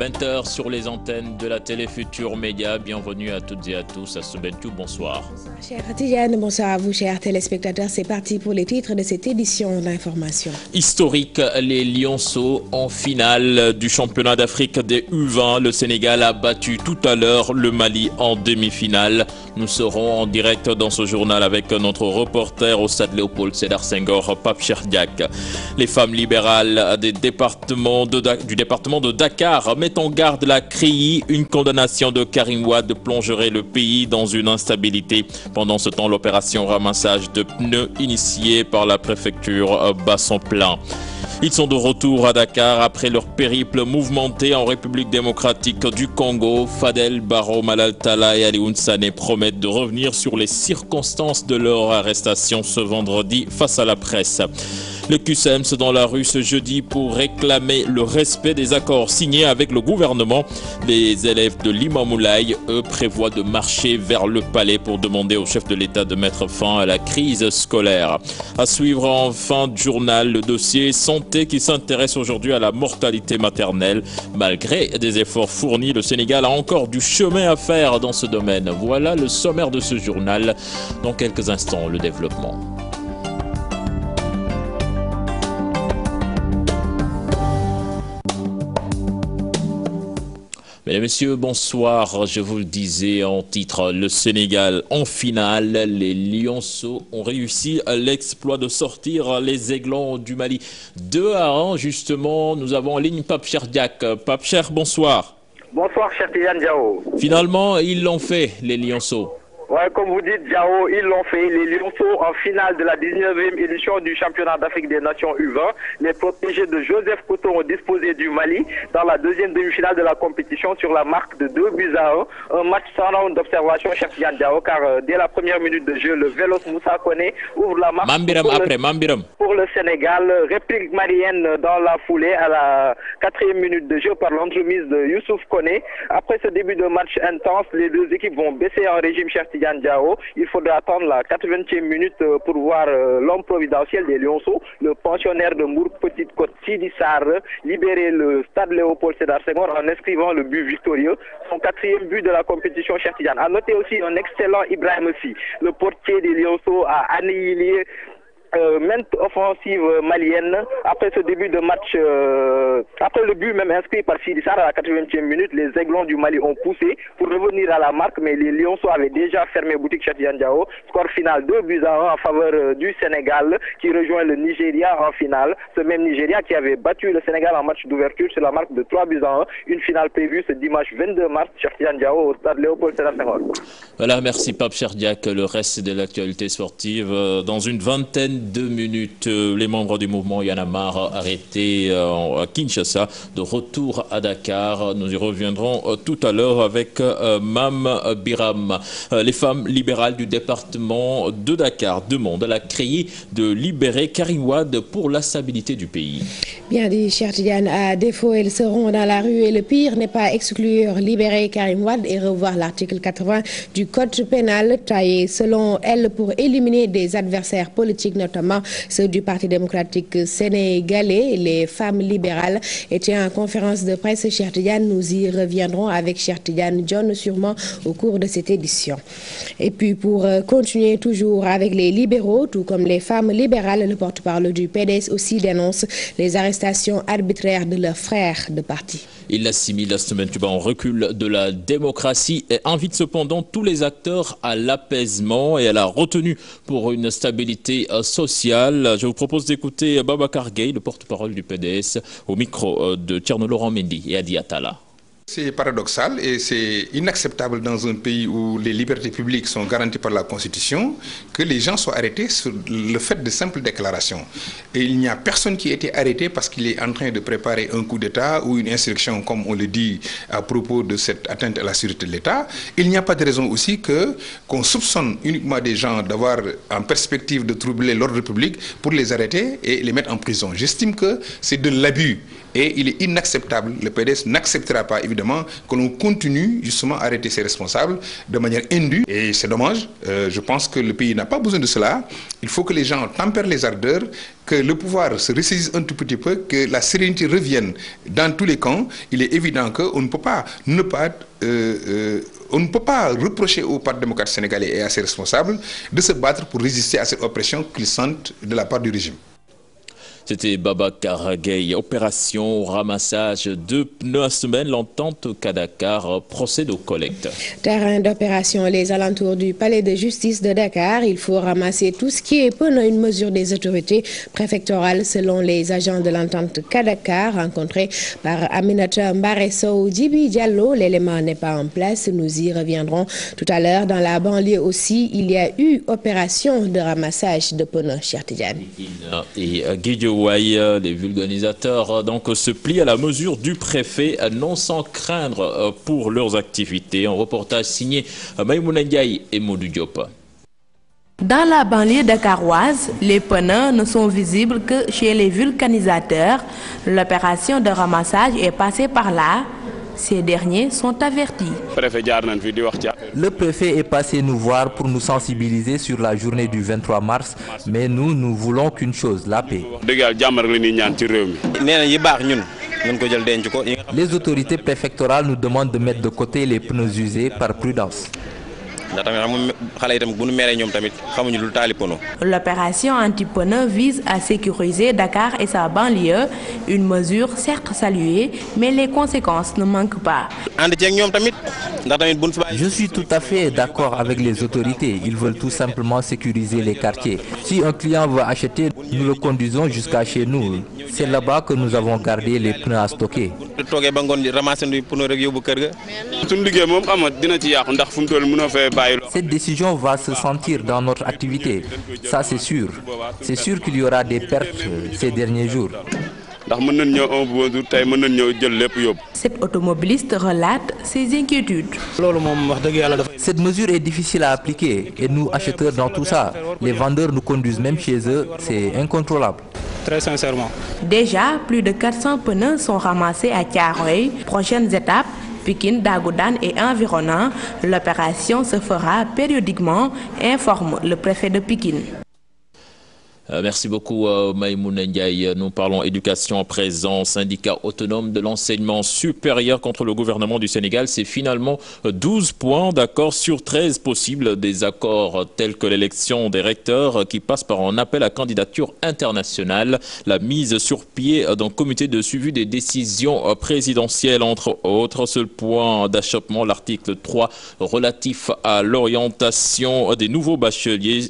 20h sur les antennes de la télé Futur Média. Bienvenue à toutes et à tous. À Soubentou, bonsoir. Bonsoir, cher Tidiane. Bonsoir à vous, chers téléspectateurs. C'est parti pour les titres de cette édition d'information. Historique, les Lionceaux en finale du championnat d'Afrique des U20. Le Sénégal a battu tout à l'heure le Mali en demi-finale. Nous serons en direct dans ce journal avec notre reporter au stade Léopold Sédar Senghor, Pape Cheikh Diack. Les femmes libérales du département de Dakar mettent en garde la CREI. Une condamnation de Karim Wade plongerait le pays dans une instabilité. Pendant ce temps, l'opération ramassage de pneus initiée par la préfecture bat son plein. Ils sont de retour à Dakar après leur périple mouvementé en République démocratique du Congo. Fadel Barro, Malal Talla et Alioune Sané promettent de revenir sur les circonstances de leur arrestation ce vendredi face à la presse. Le QCM dans la rue ce jeudi pour réclamer le respect des accords signés avec le gouvernement. Les élèves de l'Imamoulaye, eux, prévoient de marcher vers le palais pour demander au chef de l'État de mettre fin à la crise scolaire. À suivre en fin de journal, le dossier santé qui s'intéresse aujourd'hui à la mortalité maternelle. Malgré des efforts fournis, le Sénégal a encore du chemin à faire dans ce domaine. Voilà le sommaire de ce journal. Dans quelques instants, le développement. Mesdames et messieurs, bonsoir. Je vous le disais en titre, le Sénégal en finale. Les Lionceaux ont réussi l'exploit de sortir les Aiglons du Mali 2-1. Justement, nous avons en ligne Pape Cheikh Diack. Pape Cheikh, bonsoir. Bonsoir, cher Tidiane Diao. Finalement, ils l'ont fait, les Lionceaux. Ouais, comme vous dites, Diao, ils l'ont fait. Les Lionceaux en finale de la 19e édition du championnat d'Afrique des Nations U20. Les protégés de Joseph Koto ont disposé du Mali dans la deuxième demi-finale de la compétition sur la marque de 2-1. Un match sans round d'observation, cher Tidiane Diao, car dès la première minute de jeu, le Vélos Moussa Koné ouvre la marque pour le Sénégal. Réplique malienne dans la foulée à la 4e minute de jeu par l'entremise de Youssouf Koné. Après ce début de match intense, les deux équipes vont baisser en régime, cher Tidiane Diao. Il faudra attendre la 80e minute pour voir l'homme providentiel des Lionceaux, le pensionnaire de Mour Petite Côte Sidi Sarr, libérer le stade Léopold Sédar Senghor en inscrivant le but victorieux, son 4e but de la compétition, cher Tidiane. A noter aussi un excellent Ibrahim aussi, le portier des Lionceaux a annihilé maintes offensives maliennes. Après ce début de match, après le but même inscrit par Sidi Sarr à la 80e minute, les Aiglons du Mali ont poussé pour revenir à la marque, mais les Lionceaux avaient déjà fermé boutique chez Tidiane Diao. Score final 2-1 en faveur du Sénégal qui rejoint le Nigeria en finale. Ce même Nigeria qui avait battu le Sénégal en match d'ouverture sur la marque de 3-1. Une finale prévue ce dimanche 22 mars chez Tidiane Diao au stade Léopold Sédar Senghor. Voilà, merci Pape Cheikh Diack. Le reste de l'actualité sportive dans une vingtaine de minutes. Les membres du mouvement Y'en a marre arrêtés à Kinshasa, de retour à Dakar. Nous y reviendrons tout à l'heure avec Mam Biram. Les femmes libérales du département de Dakar demandent à la CREI de libérer Karim Wade pour la stabilité du pays. Bien dit, cher Tidiane. À défaut, elles seront dans la rue et le pire n'est pas exclure libérer Karim Wade et revoir l'article 80 du code pénal taillé selon elle pour éliminer des adversaires politiques, notamment ceux du Parti démocratique sénégalais. Les femmes libérales étaient en conférence de presse. Cher Tidiane, nous y reviendrons avec cher Tidiane John sûrement au cours de cette édition. Et puis pour continuer toujours avec les libéraux, tout comme les femmes libérales, le porte-parole du PDS aussi dénonce les arrestations arbitraires de leurs frères de parti. Il assimile en recul de la démocratie et invite cependant tous les acteurs à l'apaisement et à la retenue pour une stabilité sociale. Je vous propose d'écouter Babacar Gueye, le porte-parole du PDS, au micro de Thierno Laurent Mendy et Adi Atala. C'est paradoxal et c'est inacceptable dans un pays où les libertés publiques sont garanties par la Constitution que les gens soient arrêtés sur le fait de simples déclarations. Et il n'y a personne qui a été arrêté parce qu'il est en train de préparer un coup d'État ou une insurrection, comme on le dit à propos de cette atteinte à la sûreté de l'État. Il n'y a pas de raison aussi qu'on soupçonne uniquement des gens d'avoir en perspective de troubler l'ordre public pour les arrêter et les mettre en prison. J'estime que c'est de l'abus Et il est inacceptable, le PDS n'acceptera pas évidemment que l'on continue justement à arrêter ses responsables de manière indue. Et c'est dommage, je pense que le pays n'a pas besoin de cela. Il faut que les gens tempèrent les ardeurs, que le pouvoir se ressaisisse un tout petit peu, que la sérénité revienne dans tous les camps. Il est évident qu'on ne peut pas on ne peut pas reprocher au Parti démocrate sénégalais et à ses responsables de se battre pour résister à cette oppression qu'ils sentent de la part du régime. C'était Babacar Gaye. Opération ramassage de pneus à semaine. L'entente Dakar procède aux collectes. Terrain d'opération, les alentours du palais de justice de Dakar. Il faut ramasser tout ce qui est pneu, une mesure des autorités préfectorales selon les agents de l'entente Dakar rencontrés par Aminata Mbaresso Djibi Diallo. L'élément n'est pas en place. Nous y reviendrons tout à l'heure. Dans la banlieue aussi, il y a eu opération de ramassage de pneus, Cheikh Tidiane. Et les vulgarisateurs donc se plient à la mesure du préfet, non sans craindre pour leurs activités. Un reportage signé Maïmouna Ndiaye et Modou Diop. Dans la banlieue dakaroise, les pneus ne sont visibles que chez les vulcanisateurs. L'opération de ramassage est passée par là. Ces derniers sont avertis. Le préfet est passé nous voir pour nous sensibiliser sur la journée du 23 mars, mais nous voulons qu'une chose, la paix. Les autorités préfectorales nous demandent de mettre de côté les pneus usés par prudence. L'opération anti-pneus vise à sécuriser Dakar et sa banlieue, une mesure certes saluée, mais les conséquences ne manquent pas. Je suis tout à fait d'accord avec les autorités. Ils veulent tout simplement sécuriser les quartiers. Si un client veut acheter, nous le conduisons jusqu'à chez nous. C'est là-bas que nous avons gardé les pneus à stocker. Cette décision va se sentir dans notre activité. Ça, c'est sûr. C'est sûr qu'il y aura des pertes ces derniers jours. Cet automobiliste relate ses inquiétudes. Cette mesure est difficile à appliquer et nous, acheteurs dans tout ça, les vendeurs nous conduisent même chez eux, c'est incontrôlable. Très sincèrement. Déjà, plus de 400 pneus sont ramassés à Thiaroye. Prochaines étapes, Pikine, Dagoudane et environnants. L'opération se fera périodiquement, informe le préfet de Pikine. Merci beaucoup Maïmouna Ndiaye. Nous parlons éducation à présent. Syndicat autonome de l'enseignement supérieur contre le gouvernement du Sénégal. C'est finalement 12 points d'accord sur 13 possibles. Des accords tels que l'élection des recteurs qui passe par un appel à candidature internationale. La mise sur pied d'un comité de suivi des décisions présidentielles entre autres. Seul point d'achoppement, l'article 3 relatif à l'orientation des nouveaux bacheliers.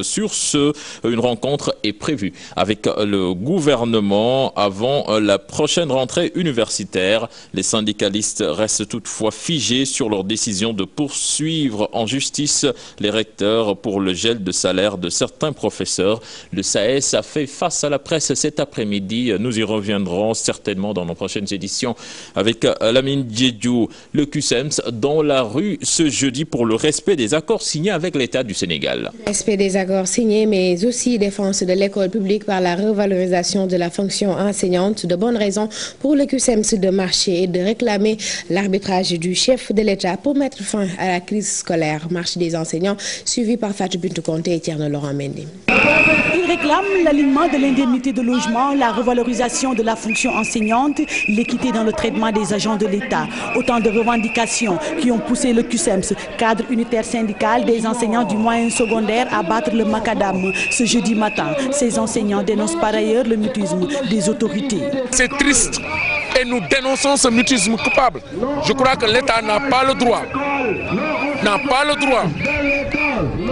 Sur ce, une rencontre est prévu avec le gouvernement avant la prochaine rentrée universitaire. Les syndicalistes restent toutefois figés sur leur décision de poursuivre en justice les recteurs pour le gel de salaire de certains professeurs. Le SAES a fait face à la presse cet après-midi. Nous y reviendrons certainement dans nos prochaines éditions avec Lamine Diédiou. Le CUSEMS dans la rue ce jeudi pour le respect des accords signés avec l'État du Sénégal. Respect des accords signés, mais aussi défense de l'école publique par la revalorisation de la fonction enseignante. De bonnes raisons pour le CUSEMS de marcher et de réclamer l'arbitrage du chef de l'État pour mettre fin à la crise scolaire. Marche des enseignants suivi par Fatou Bintou Conté et Thierno Laurent Mendy. Ils réclament l'alignement de l'indemnité de logement, la revalorisation de la fonction enseignante, l'équité dans le traitement des agents de l'État. Autant de revendications qui ont poussé le CUSEMS, cadre unitaire syndical des enseignants du moyen secondaire, à battre le macadam ce jeudi matin. Ces enseignants dénoncent par ailleurs le mutisme des autorités. C'est triste et nous dénonçons ce mutisme coupable. Je crois que l'État n'a pas le droit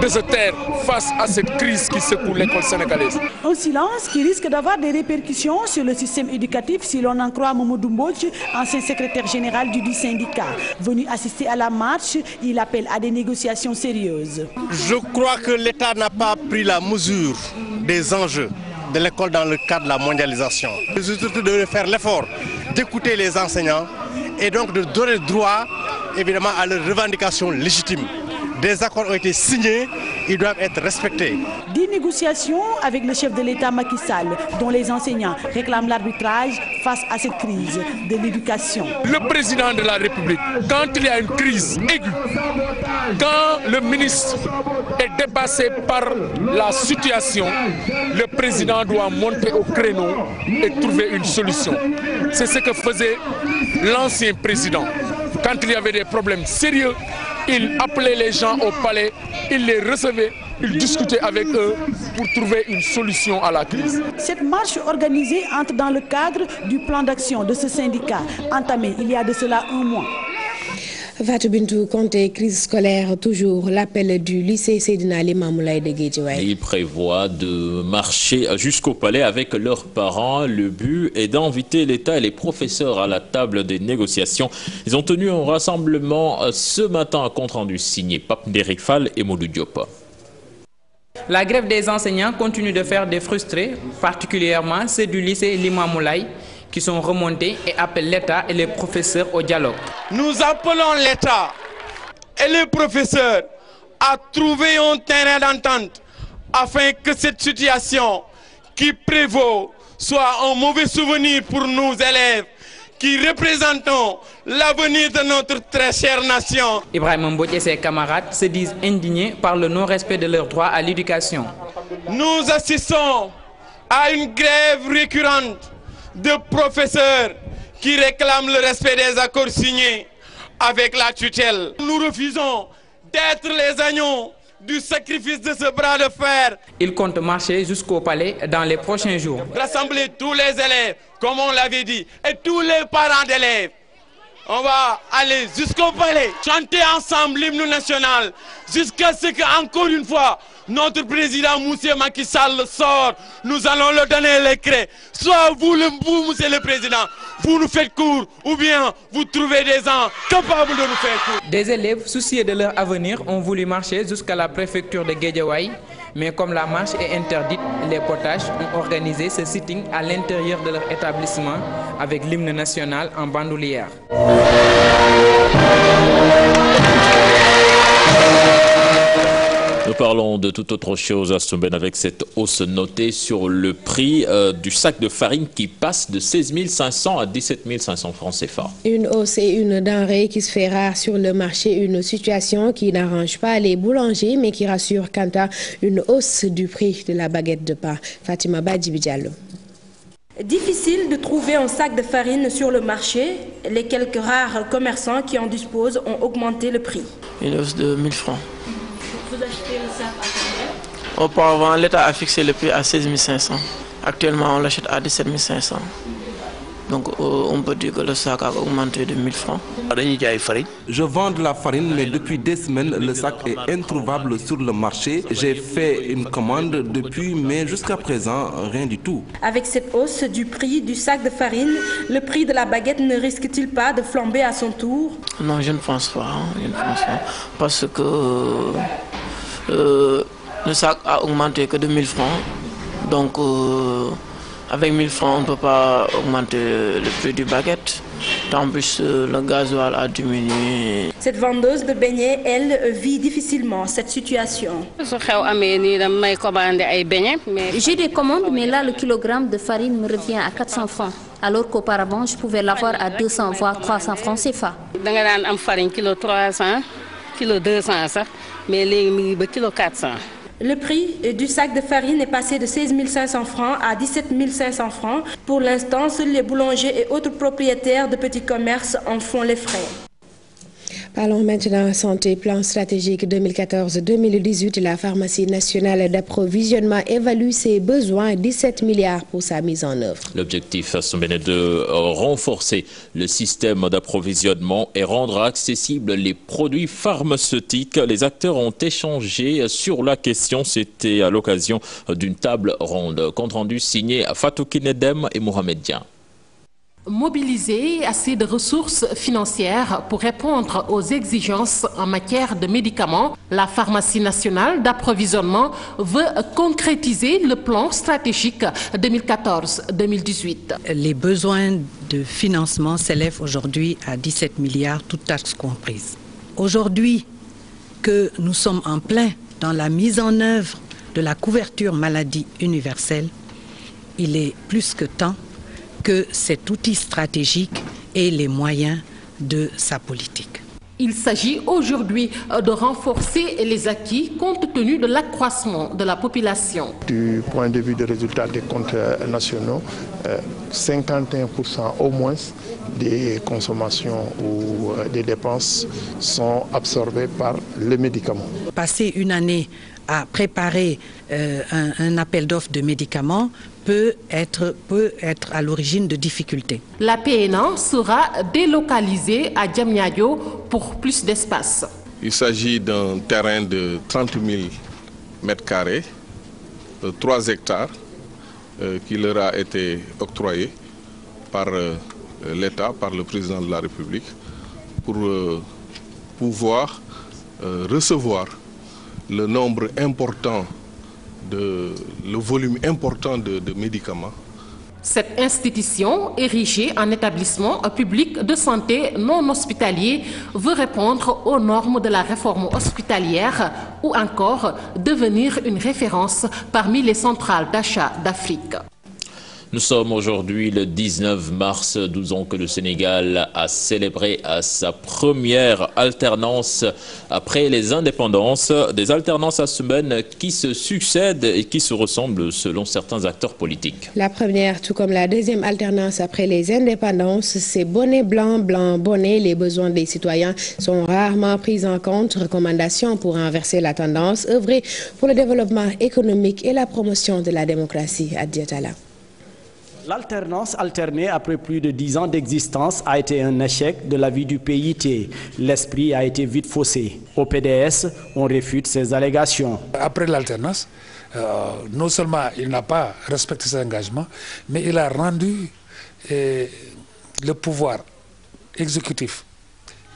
de se taire face à cette crise qui secoue l'école sénégalaise. Un silence qui risque d'avoir des répercussions sur le système éducatif si l'on en croit Mamadou Mbodj, ancien secrétaire général du syndicat. Venu assister à la marche, il appelle à des négociations sérieuses. Je crois que l'État n'a pas pris la mesure des enjeux de l'école dans le cadre de la mondialisation. Les autorités devraient faire l'effort d'écouter les enseignants et donc de donner droit évidemment à leurs revendications légitimes. des accords ont été signés, ils doivent être respectés. Des négociations avec le chef de l'État Macky Sall, dont les enseignants réclament l'arbitrage face à cette crise de l'éducation. Le président de la République, quand il y a une crise aiguë, quand le ministre est dépassé par la situation, le président doit monter au créneau et trouver une solution. C'est ce que faisait l'ancien président. Quand il y avait des problèmes sérieux, il appelait les gens au palais, il les recevait, il discutait avec eux pour trouver une solution à la crise. Cette marche organisée entre dans le cadre du plan d'action de ce syndicat, entamé il y a de cela un mois. Fatou Bintou Conté, crise scolaire toujours, l'appel du lycée Seydina Limamou Laye de Guédiawaye. Ils prévoient de marcher jusqu'au palais avec leurs parents. Le but est d'inviter l'État et les professeurs à la table des négociations. Ils ont tenu un rassemblement ce matin à compte rendu signé Pape Ndérik Fall et Modou Diop. La grève des enseignants continue de faire des frustrés, particulièrement ceux du lycée Limamou Laye, qui sont remontés et appellent l'État et les professeurs au dialogue. Nous appelons l'État et les professeurs à trouver un terrain d'entente afin que cette situation qui prévaut soit un mauvais souvenir pour nous élèves qui représentons l'avenir de notre très chère nation. Ibrahim Mbodj et ses camarades se disent indignés par le non-respect de leurs droits à l'éducation. Nous assistons à une grève récurrente de professeurs qui réclament le respect des accords signés avec la tutelle. Nous refusons d'être les agneaux du sacrifice de ce bras de fer. Ils comptent marcher jusqu'au palais dans les prochains jours. Rassembler tous les élèves, comme on l'avait dit, et tous les parents d'élèves. On va aller jusqu'au palais, chanter ensemble l'hymne national, jusqu'à ce qu'encore une fois, notre président Moussa Macky Sall sort. Nous allons leur donner les clés. Soit vous, monsieur le président, vous nous faites court, ou bien vous trouvez des gens capables de nous faire court. Des élèves soucieux de leur avenir ont voulu marcher jusqu'à la préfecture de Guédiawaye, mais comme la marche est interdite, les potages ont organisé ce sitting à l'intérieur de leur établissement avec l'hymne national en bandoulière. Nous parlons de toute autre chose à Stomben avec cette hausse notée sur le prix du sac de farine qui passe de 16 500 à 17 500 francs CFA. Une hausse et une denrée qui se fait rare sur le marché, une situation qui n'arrange pas les boulangers mais qui rassure quant à une hausse du prix de la baguette de pain. Fatima Badjibi Diallo. Difficile de trouver un sac de farine sur le marché. Les quelques rares commerçants qui en disposent ont augmenté le prix. Une hausse de 1000 francs. Vous achetez le sac à combien? Auparavant, l'État a fixé le prix à 16 500. Actuellement, on l'achète à 17 500. Donc, on peut dire que le sac a augmenté de 1000 francs. Je vends de la farine, mais depuis des semaines, le sac est introuvable sur le marché. J'ai fait une commande depuis, mais jusqu'à présent, rien du tout. Avec cette hausse du prix du sac de farine, le prix de la baguette ne risque-t-il pas de flamber à son tour? Non, je ne pense pas. Je ne pense pas. Parce que le sac a augmenté que de 1000 francs. Donc, avec 1000 francs, on ne peut pas augmenter le prix du baguette. En plus, le gasoil a diminué. Cette vendeuse de beignets, elle, vit difficilement cette situation. J'ai des commandes, mais là, le kilogramme de farine me revient à 400 francs. Alors qu'auparavant, je pouvais l'avoir à 200 voire 300 francs CFA. Le prix du sac de farine est passé de 16 500 francs à 17 500 francs. Pour l'instant, seuls les boulangers et autres propriétaires de petits commerces en font les frais. Parlons maintenant santé, plan stratégique 2014-2018. La pharmacie nationale d'approvisionnement évalue ses besoins, 17 milliards pour sa mise en œuvre. L'objectif est de renforcer le système d'approvisionnement et rendre accessibles les produits pharmaceutiques. Les acteurs ont échangé sur la question. C'était à l'occasion d'une table ronde. Compte rendu signé Fatou Kinedem et Mohamed Dian. Mobiliser assez de ressources financières pour répondre aux exigences en matière de médicaments, la pharmacie nationale d'approvisionnement veut concrétiser le plan stratégique 2014-2018. Les besoins de financement s'élèvent aujourd'hui à 17 milliards, toutes taxes comprises. Aujourd'hui, que nous sommes en plein dans la mise en œuvre de la couverture maladie universelle, il est plus que temps que cet outil stratégique ait les moyens de sa politique. Il s'agit aujourd'hui de renforcer les acquis compte tenu de l'accroissement de la population. Du point de vue des résultats des comptes nationaux, 51% au moins des consommations ou des dépenses sont absorbées par les médicaments. Passer une année à préparer un appel d'offres de médicaments peut être à l'origine de difficultés. La PNA sera délocalisée à Diamniadio pour plus d'espace. Il s'agit d'un terrain de 30 000 mètres carrés, 3 hectares, qui leur a été octroyé par l'État, par le président de la République, pour pouvoir recevoir le nombre important, le volume important de médicaments. Cette institution, érigée en établissement public de santé non hospitalier, veut répondre aux normes de la réforme hospitalière ou encore devenir une référence parmi les centrales d'achat d'Afrique. Nous sommes aujourd'hui le 19 mars, 12 ans que le Sénégal a célébré sa première alternance après les indépendances. Des alternances à semaine qui se succèdent et qui se ressemblent selon certains acteurs politiques. La première, tout comme la deuxième alternance après les indépendances, c'est bonnet blanc, blanc, bonnet. Les besoins des citoyens sont rarement pris en compte. Recommandations pour inverser la tendance, œuvrer pour le développement économique et la promotion de la démocratie à Diatala. L'alternance alternée après plus de 10 ans d'existence a été un échec de la vie du PIT. L'esprit a été vite faussé. Au PDS, on réfute ces allégations. Après l'alternance, non seulement il n'a pas respecté ses engagements, mais il a rendu le pouvoir exécutif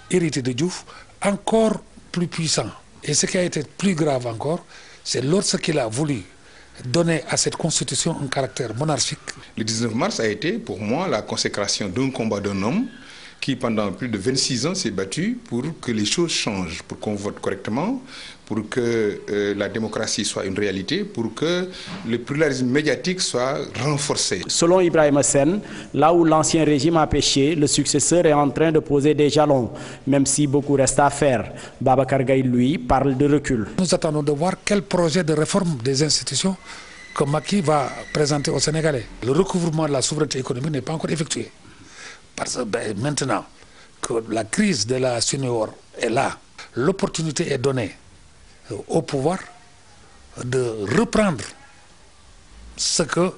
hérité de Diouf encore plus puissant. Et ce qui a été plus grave encore, c'est lorsqu'il a voulu donner à cette constitution un caractère monarchique. Le 19 mars a été pour moi la consécration d'un combat d'un homme qui pendant plus de 26 ans s'est battu pour que les choses changent, pour qu'on vote correctement, pour que la démocratie soit une réalité, pour que le pluralisme médiatique soit renforcé. Selon Ibrahim Sen, là où l'ancien régime a péché, le successeur est en train de poser des jalons, même si beaucoup reste à faire. Babacar Gaye, lui, parle de recul. Nous attendons de voir quel projet de réforme des institutions que Macky va présenter aux Sénégalais. Le recouvrement de la souveraineté économique n'est pas encore effectué. Parce que maintenant que la crise de la Sunéor est là, l'opportunité est donnée au pouvoir de reprendre ce que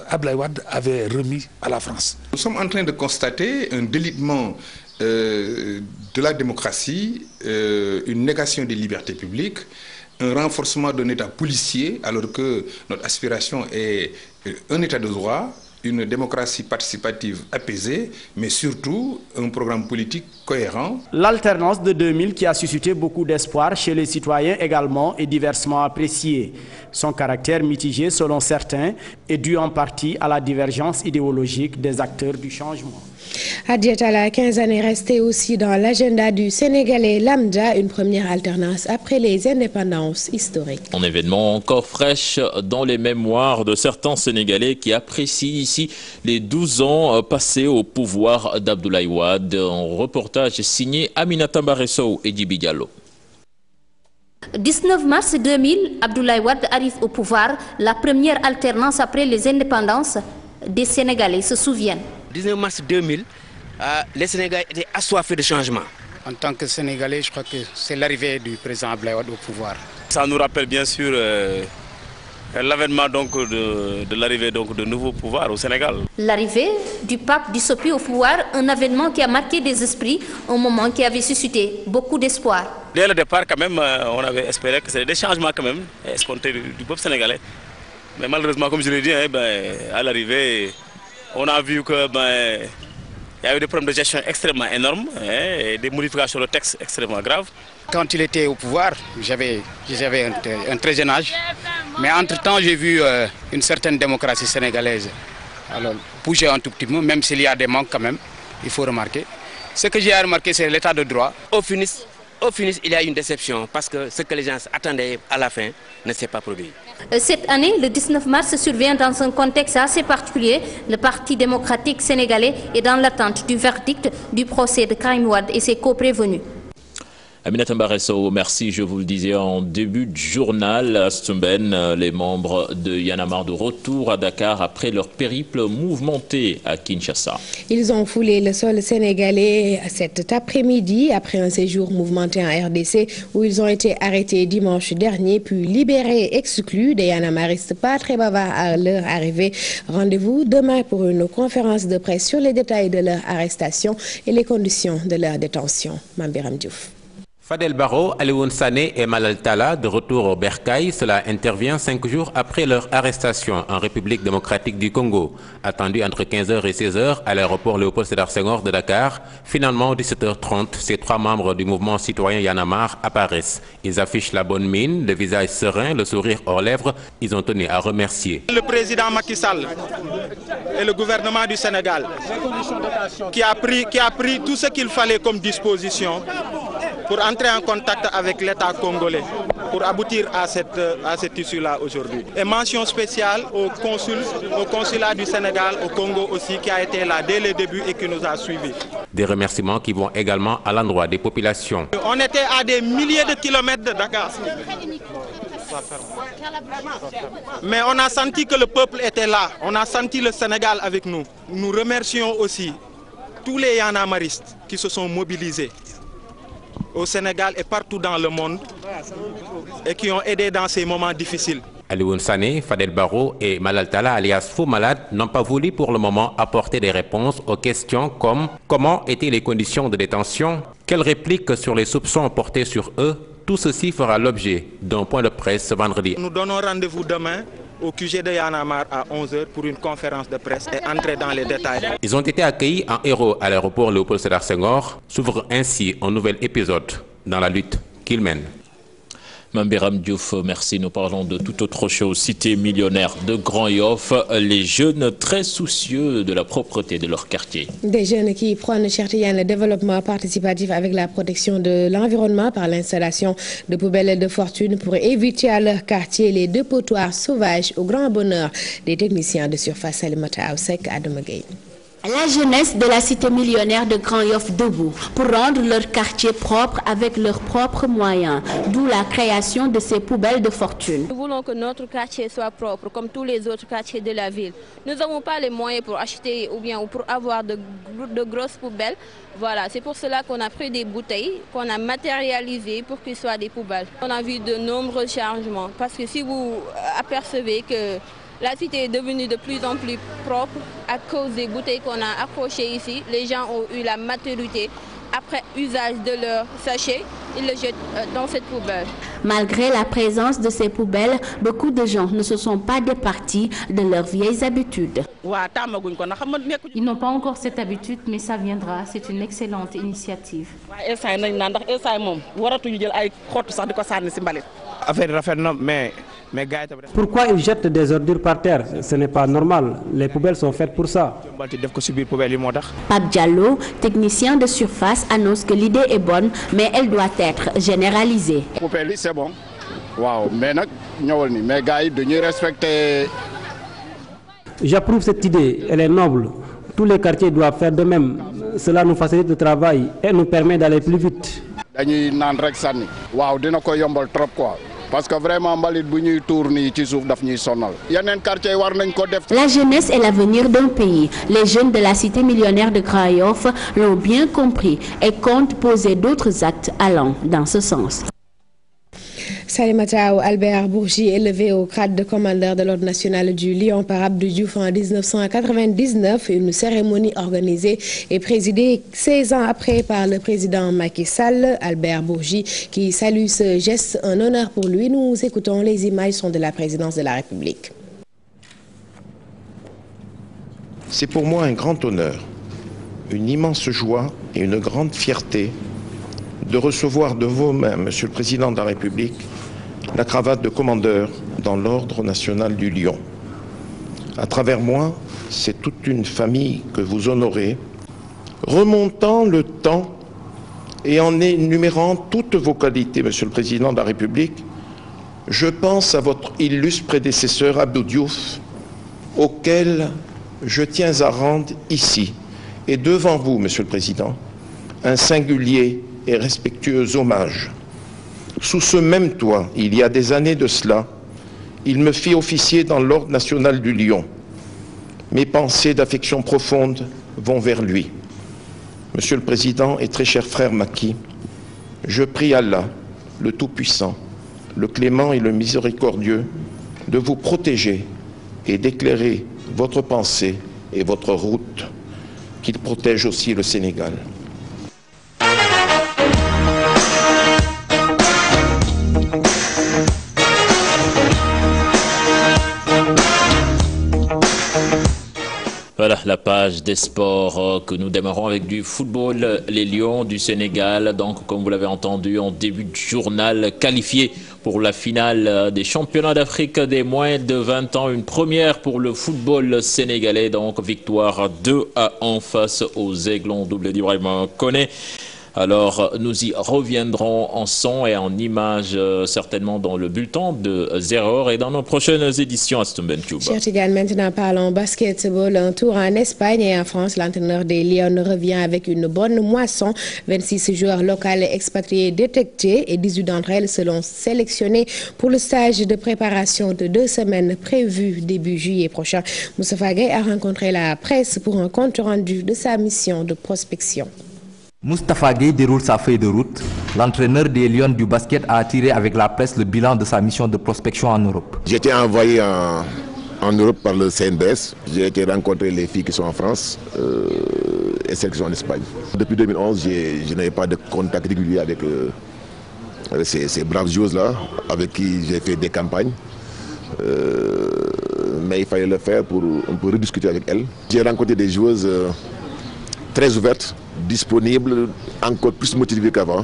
Abdoulaye Wade avait remis à la France. Nous sommes en train de constater un délitement de la démocratie, une négation des libertés publiques, un renforcement d'un État policier, alors que notre aspiration est un État de droit, une démocratie participative apaisée, mais surtout un programme politique cohérent. L'alternance de 2000 qui a suscité beaucoup d'espoir chez les citoyens également est diversement appréciée. Son caractère mitigé selon certains est dû en partie à la divergence idéologique des acteurs du changement. À Diatala, 15 années restées aussi dans l'agenda du Sénégalais lambda, une première alternance après les indépendances historiques. Un événement encore fraîche dans les mémoires de certains Sénégalais qui apprécient ici les 12 ans passés au pouvoir d'Abdoulaye Wade. Un reportage signé Aminata Mbaresso et Djibi Diallo. 19 mars 2000, Abdoulaye Wade arrive au pouvoir, la première alternance après les indépendances. Des Sénégalais se souviennent. 19 mars 2000, les Sénégalais étaient assoiffés de changement. En tant que Sénégalais, je crois que c'est l'arrivée du président Abdoulaye Wade au pouvoir. Ça nous rappelle bien sûr l'avènement de l'arrivée de nouveaux pouvoirs au Sénégal. L'arrivée du pape Dissoupi au pouvoir, un événement qui a marqué des esprits, un moment qui avait suscité beaucoup d'espoir. Dès le départ, quand même, on avait espéré que c'était des changements quand même escomptés du peuple sénégalais. Mais malheureusement, comme je l'ai dit, à l'arrivée, on a vu que il y a eu des problèmes de gestion extrêmement énormes et des modifications de texte extrêmement graves. Quand il était au pouvoir, j'avais un très jeune âge. Mais entre-temps, j'ai vu une certaine démocratie sénégalaise bouger un tout petit peu, même s'il y a des manques quand même, il faut remarquer. Ce que j'ai remarqué, c'est l'état de droit. On finisse au finish, il y a une déception parce que ce que les gens attendaient à la fin ne s'est pas produit. Cette année, le 19 mars survient dans un contexte assez particulier. Le Parti démocratique sénégalais est dans l'attente du verdict du procès de Karim Wade et ses co-prévenus. Aminata Mbaresso, merci. Je vous le disais en début de journal, à Stumben, les membres de Y en a marre de retour à Dakar après leur périple mouvementé à Kinshasa. Ils ont foulé le sol sénégalais cet après-midi après un séjour mouvementé en RDC où ils ont été arrêtés dimanche dernier puis libérés, exclus des yanamaristes pas très bavards à leur arrivée. Rendez-vous demain pour une conférence de presse sur les détails de leur arrestation et les conditions de leur détention. Mambiram Diouf. Fadel Barro, Alioune Sané et Malal Talla de retour au Bercail, cela intervient 5 jours après leur arrestation en République démocratique du Congo. Attendu entre 15h et 16h à l'aéroport Léopold Sédar Senghor de Dakar, finalement 17h30, ces 3 membres du mouvement citoyen Y en a marre apparaissent. Ils affichent la bonne mine, le visage serein, le sourire hors lèvres. Ils ont tenu à remercier le président Macky Sall et le gouvernement du Sénégal qui a pris tout ce qu'il fallait comme disposition pour entrer en contact avec l'État congolais, pour aboutir à cette issue-là aujourd'hui. Et mention spéciale au consulat du Sénégal au Congo aussi, qui a été là dès le début et qui nous a suivis. Des remerciements qui vont également à l'endroit des populations. On était à des milliers de kilomètres de Dakar. Mais on a senti que le peuple était là, on a senti le Sénégal avec nous. Nous remercions aussi tous les yanamaristes qui se sont mobilisés au Sénégal et partout dans le monde et qui ont aidé dans ces moments difficiles. Alioune Sané, Fadel Barro et Malal Talla alias Fou Malade n'ont pas voulu pour le moment apporter des réponses aux questions comme comment étaient les conditions de détention, quelles répliques sur les soupçons portés sur eux. Tout ceci fera l'objet d'un point de presse ce vendredi. Nous donnons rendez-vous demain au QG de Y en a marre à 11h pour une conférence de presse et entrer dans les détails. Ils ont été accueillis en héros à l'aéroport Léopold Sédar Senghor. S'ouvre ainsi un nouvel épisode dans la lutte qu'ils mènent. Mambiram Diouf, merci. Nous parlons de toute autre chose. Cité millionnaire de Grand Yoff, les jeunes très soucieux de la propreté de leur quartier. Des jeunes qui prônent le développement participatif avec la protection de l'environnement par l'installation de poubelles de fortune pour éviter à leur quartier les dépotoirs sauvages au grand bonheur des techniciens de surface alimentaire au sec à Domagay. La jeunesse de la cité millionnaire de Grand Yoff debout pour rendre leur quartier propre avec leurs propres moyens, d'où la création de ces poubelles de fortune. Nous voulons que notre quartier soit propre comme tous les autres quartiers de la ville. Nous n'avons pas les moyens pour acheter ou pour avoir de grosses poubelles. Voilà, c'est pour cela qu'on a pris des bouteilles, qu'on a matérialisées pour qu'ils soient des poubelles. On a vu de nombreux changements parce que si vous apercevez que la cité est devenue de plus en plus propre à cause des bouteilles qu'on a accrochées ici. Les gens ont eu la maturité. Après usage de leur sachet, ils le jettent dans cette poubelle. Malgré la présence de ces poubelles, beaucoup de gens ne se sont pas départis de leurs vieilles habitudes. Ils n'ont pas encore cette habitude, mais ça viendra. C'est une excellente initiative. Pourquoi ils jettent des ordures par terre? Ce n'est pas normal. Les poubelles sont faites pour ça. Pape Diallo, technicien de surface, annonce que l'idée est bonne, mais elle doit être généralisée. C'est bon. Wow. Mais gars, de respecter. J'approuve cette idée. Elle est noble. Tous les quartiers doivent faire de même. Cela nous facilite le travail et nous permet d'aller plus vite. Parce que vraiment, la jeunesse est l'avenir d'un pays. Les jeunes de la cité millionnaire de Grand Yoff l'ont bien compris et comptent poser d'autres actes allant dans ce sens. Salimata Albert Bourgi, élevé au grade de commandeur de l'Ordre national du Lion par Abdou Diouf en 1999, une cérémonie organisée et présidée 16 ans après par le président Macky Sall. Albert Bourgi qui salue ce geste, un honneur pour lui. Nous écoutons, les images sont de la présidence de la République. C'est pour moi un grand honneur, une immense joie et une grande fierté de recevoir de vos mains, Monsieur le Président de la République, la cravate de commandeur dans l'Ordre national du Lion. À travers moi, c'est toute une famille que vous honorez, remontant le temps Et en énumérant toutes vos qualités, Monsieur le Président de la République, je pense à votre illustre prédécesseur Abdou Diouf, auquel je tiens à rendre ici et devant vous, Monsieur le Président, un singulier et respectueux hommage. Sous ce même toit, il y a des années de cela, il me fit officier dans l'Ordre national du Lion. Mes pensées d'affection profonde vont vers lui. Monsieur le Président et très cher frère Macky, je prie Allah, le Tout-Puissant, le Clément et le Miséricordieux, de vous protéger et d'éclairer votre pensée et votre route, qu'il protège aussi le Sénégal. Voilà la page des sports que nous démarrons avec du football. Les Lions du Sénégal, donc comme vous l'avez entendu en début de journal, qualifiés pour la finale des championnats d'Afrique des moins de 20 ans. Une première pour le football sénégalais, donc victoire 2-1 face aux Aiglons, doublé d'Ibrahima Koné. Alors, nous y reviendrons en son et en images, certainement dans le bulletin de 0h et dans nos prochaines éditions à Stumbentuba. Cher Tidiane, maintenant parlons basketball. Un tour en Espagne et en France. L'entraîneur des Lions revient avec une bonne moisson. 26 joueurs locaux expatriés détectés et 18 d'entre elles seront sélectionnés pour le stage de préparation de 2 semaines prévu début juillet prochain. Moustapha Gueye a rencontré la presse pour un compte rendu de sa mission de prospection. Moustapha Gueye déroule sa feuille de route. L'entraîneur des Lions du basket a tiré avec la presse le bilan de sa mission de prospection en Europe. J'ai été envoyé en Europe par le CNBS. J'ai été rencontrer les filles qui sont en France et celles qui sont en Espagne. Depuis 2011, je n'avais pas de contact régulier avec ces braves joueuses-là, avec qui j'ai fait des campagnes. Mais il fallait le faire pour rediscuter avec elles. J'ai rencontré des joueuses très ouvertes, disponibles, encore plus motivées qu'avant.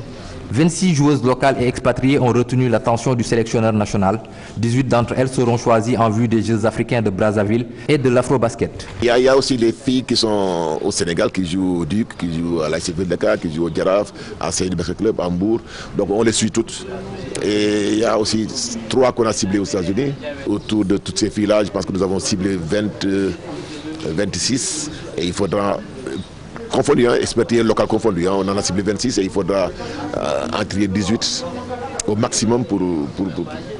26 joueuses locales et expatriées ont retenu l'attention du sélectionneur national. 18 d'entre elles seront choisies en vue des Jeux africains de Brazzaville et de l'Afro-Basket. Il y a aussi les filles qui sont au Sénégal, qui jouent au Duc, qui jouent à l'ASC Dakar, qui jouent au Giraffe, à Saint Basket Club, à Hambourg. Donc on les suit toutes. Et il y a aussi 3 qu'on a ciblés aux États-Unis. Autour de toutes ces filles-là, je pense que nous avons ciblé 26 et il faudra confondu, expertise locale confondue, on en a ciblé 26 et il faudra en trier 18 au maximum pour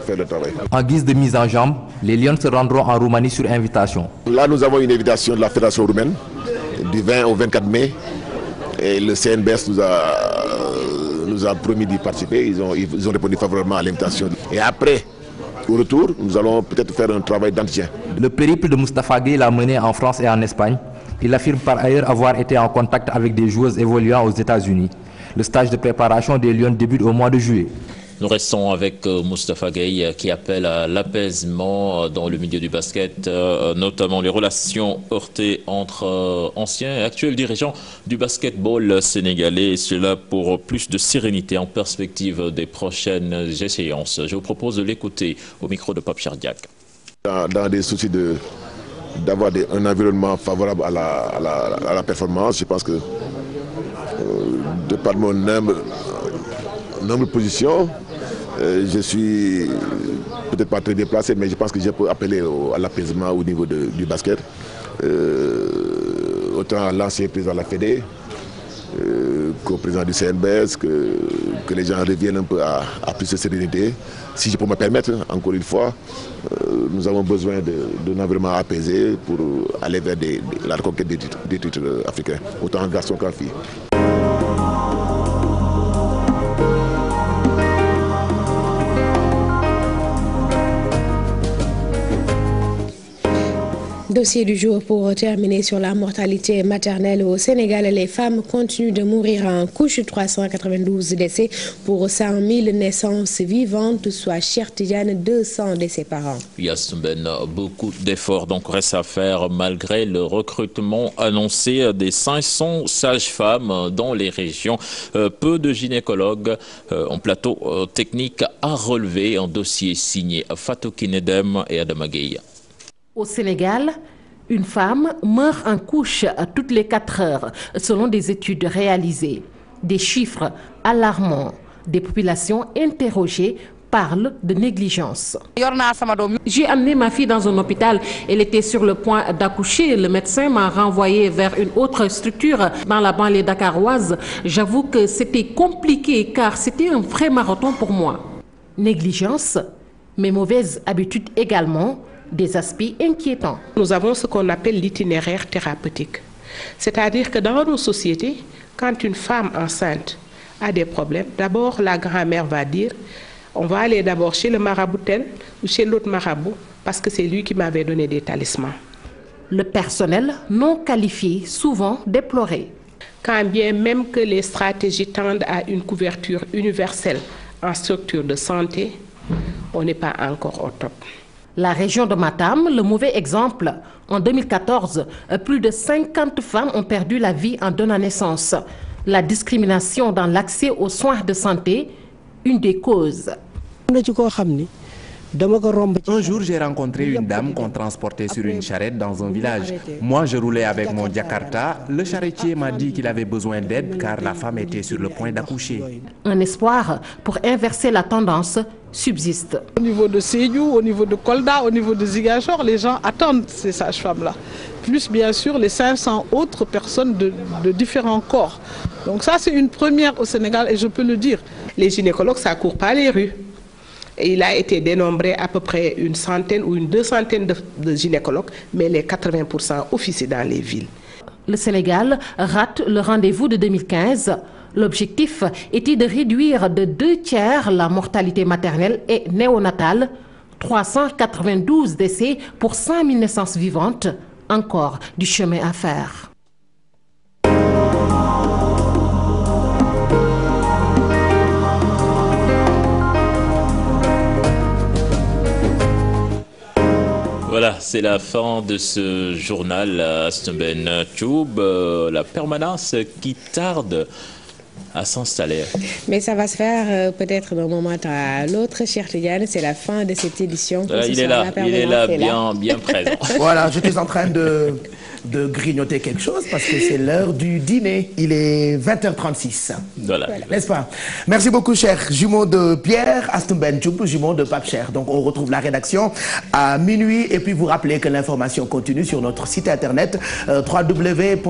faire le travail. En guise de mise en jambe, les Lions se rendront en Roumanie sur invitation. Là, nous avons une invitation de la Fédération roumaine du 20 au 24 mai et le CNBS nous a promis d'y participer. Ils ont répondu favorablement à l'invitation. Et après, au retour, nous allons peut-être faire un travail d'entretien. Le périple de Moustapha Gueye l'a mené en France et en Espagne. Il affirme par ailleurs avoir été en contact avec des joueuses évoluant aux États-Unis. Le stage de préparation des Lions débute au mois de juillet. Nous restons avec Moustapha Gueye qui appelle à l'apaisement dans le milieu du basket, notamment les relations heurtées entre anciens et actuels dirigeants du basketball sénégalais, et cela pour plus de sérénité en perspective des prochaines échéances. Je vous propose de l'écouter au micro de Pape Chardiac. Dans des soucis d'avoir un environnement favorable à la performance, je pense que de par mon humble position, je suis peut-être pas très déplacé, mais je pense que je peux appeler à l'apaisement au niveau du basket. Autant l'ancien président de la Fédé qu'au président du CNBS, que les gens reviennent un peu à plus de sérénité. Si je peux me permettre, encore une fois, nous avons besoin d'un environnement apaisé pour aller vers la reconquête des titres africains, autant en garçon qu'en fille. Dossier du jour pour terminer sur la mortalité maternelle au Sénégal. Les femmes continuent de mourir en couche. 392 décès pour 100 000 naissances vivantes, soit Cheikh Tidiane 200 décès par an. Yasmben, beaucoup d'efforts donc restent à faire malgré le recrutement annoncé des 500 sages-femmes dans les régions. Peu de gynécologues en plateau technique à relever. Un dossier signé Fatou Kinedem et Adama Gueye. Au Sénégal, une femme meurt en couche toutes les 4 heures, selon des études réalisées. Des chiffres alarmants. Des populations interrogées parlent de négligence. J'ai amené ma fille dans un hôpital. Elle était sur le point d'accoucher. Le médecin m'a renvoyé vers une autre structure dans la banlieue dakaroise. J'avoue que c'était compliqué car c'était un vrai marathon pour moi. Négligence, mais mauvaises habitudes également, des aspects inquiétants. Nous avons ce qu'on appelle l'itinéraire thérapeutique. C'est-à-dire que dans nos sociétés, quand une femme enceinte a des problèmes, d'abord la grand-mère va dire on va aller d'abord chez le marabout tel ou chez l'autre marabout parce que c'est lui qui m'avait donné des talismans. Le personnel non qualifié, souvent déploré. Quand bien même que les stratégies tendent à une couverture universelle en structure de santé, on n'est pas encore au top. La région de Matam, le mauvais exemple. En 2014, plus de 50 femmes ont perdu la vie en donnant naissance. La discrimination dans l'accès aux soins de santé, une des causes. Un jour, j'ai rencontré une dame qu'on transportait sur une charrette dans un village. Moi, je roulais avec mon Jakarta. Le charretier m'a dit qu'il avait besoin d'aide car la femme était sur le point d'accoucher. Un espoir pour inverser la tendance subsiste. Au niveau de Sédhiou, au niveau de Kolda, au niveau de Ziguinchor, les gens attendent ces sages-femmes-là. Plus bien sûr les 500 autres personnes de différents corps. Donc ça, c'est une première au Sénégal et je peux le dire. Les gynécologues, ça ne court pas les rues. Et il a été dénombré à peu près une centaine ou une 200 de gynécologues, mais les 80% officient dans les villes. Le Sénégal rate le rendez-vous de 2015. L'objectif était de réduire de 2/3 la mortalité maternelle et néonatale. 392 décès pour 100 000 naissances vivantes. Encore du chemin à faire. Voilà, c'est la fin de ce journal Astemben Tube, la permanence qui tarde à s'installer. Mais ça va se faire peut-être d'un moment à l'autre, cher Tidiane, c'est la fin de cette édition. Il est là, bien présent. Voilà, j'étais en train de grignoter quelque chose parce que c'est l'heure du dîner. Il est 20h36. Voilà. N'est-ce pas? Merci beaucoup, cher jumeau de Pierre, Astemben Tube, jumeau de Pape Cher. Donc, on retrouve la rédaction à minuit. Et puis, vous rappelez que l'information continue sur notre site internet www.gfm.sn.